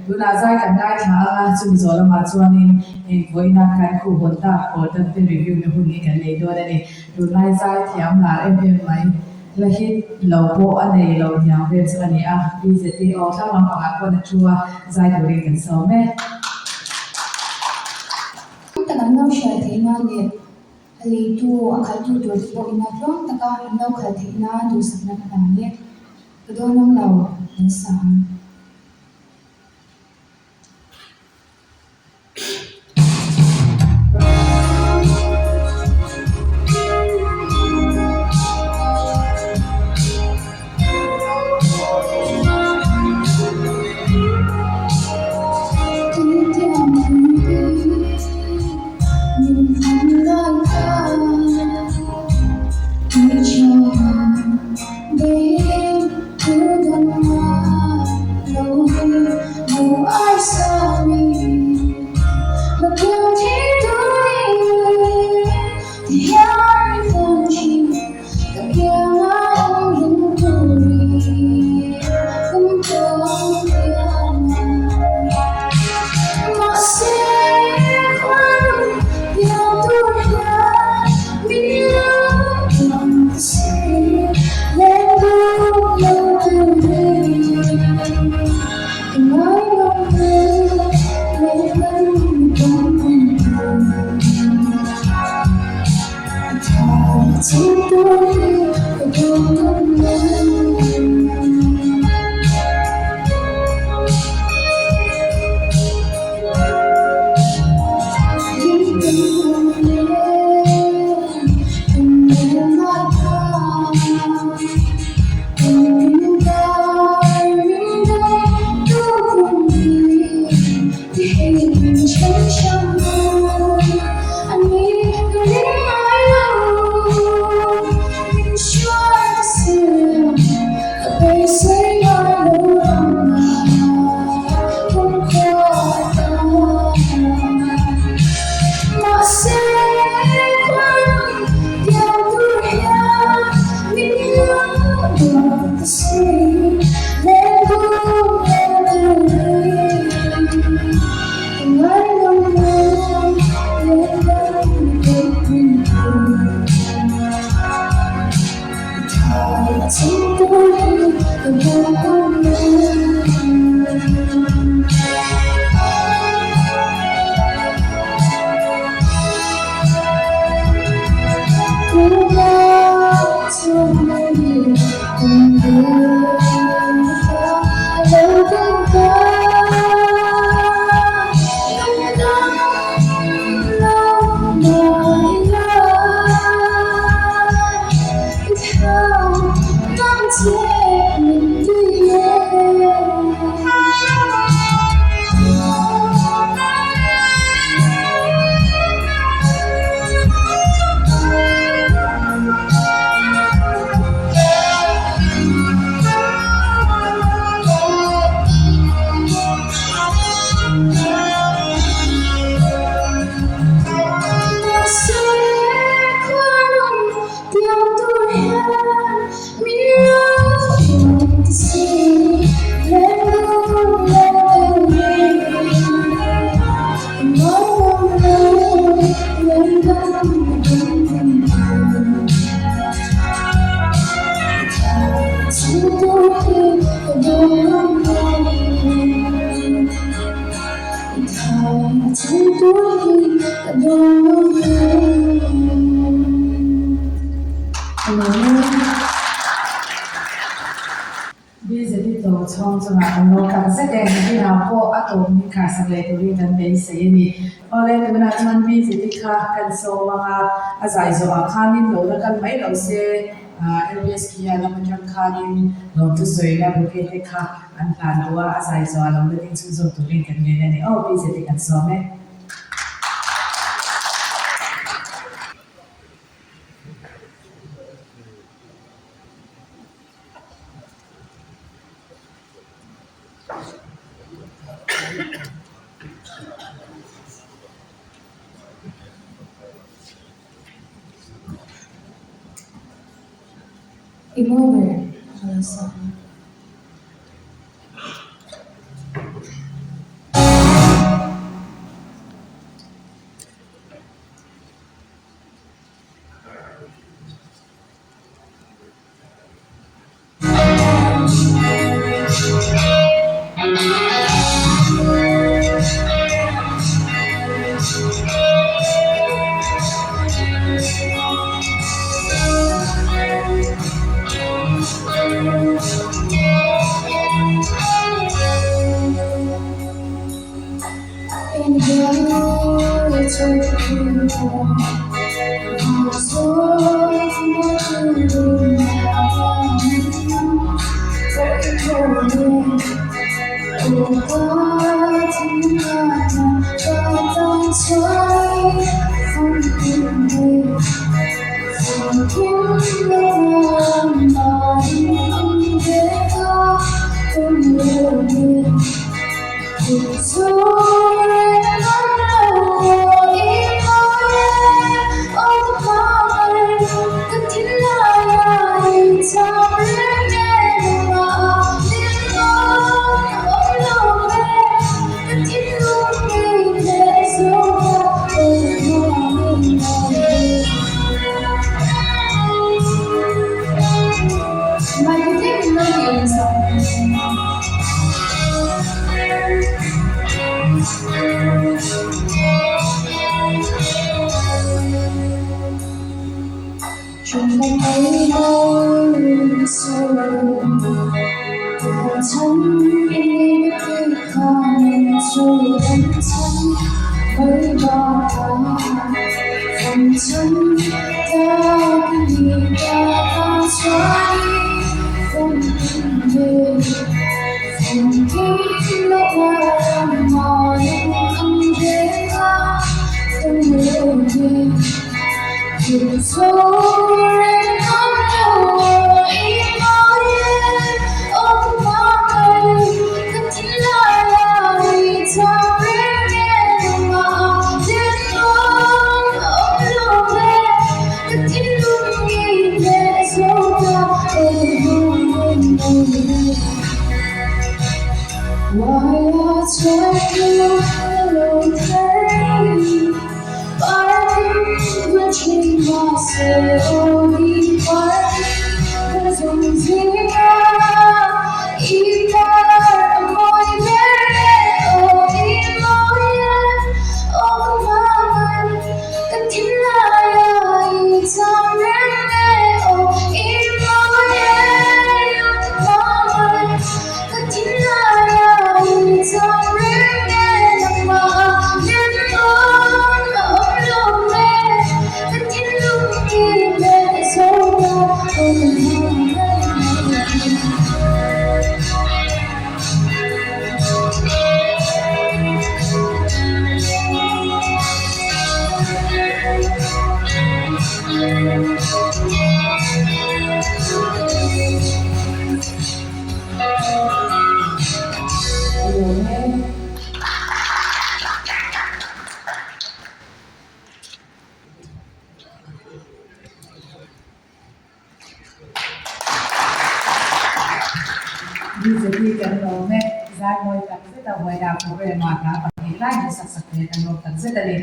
ดูน่าใจกันได้ค่ะจุดนี้เรามาชวนนี่วันนี้การคู่บนตาพอตั้งแต่รีวิวในหุ่นนี้กันเลยด้วยนี่ดูน่าใจที่อำลาเป็นไหมและที่เราโบอันนี้เราเนี่ยเป็นส่วนนี้ดีเจที่ออกถ้ามันออกคนชัวใจตัวเองกันสองแม่แต่ละน้องชายที่นั่นเนี่ยอะไรตัวขัดตัวที่บอกอินาพร้อมแต่ก็น้องขัดที่นั่นดูสักนักต่างเนี่ยก็โดนน้องเราเป็นสามดีเจที่ตัวช่องสมาร์ทโน้ตการแสดงที่เราพออัตโนมัติการสังเกตตัวนี้นั้นเป็นสิ่งนี้พอเล่นตัวนั้นมันดีเจที่ค่ะกันโซว่าอาศัยโซอาคานินโลแล้วกันไม่เราเสียLBS ที่เรามันยังคานินโลทุสวยแล้วบุกเกตค่ะอันผ่านว่าอาศัยโซเราไม่ได้ชื่นชมตัวนี้กันเลยนี่โอ้ดีเจที่กันโซไหม Ignore alasan. Bisa di kan lo ne zai moi tak se ta moi da ko re ma ta pa ni lai ni sak sak ne kan lo tak se ta le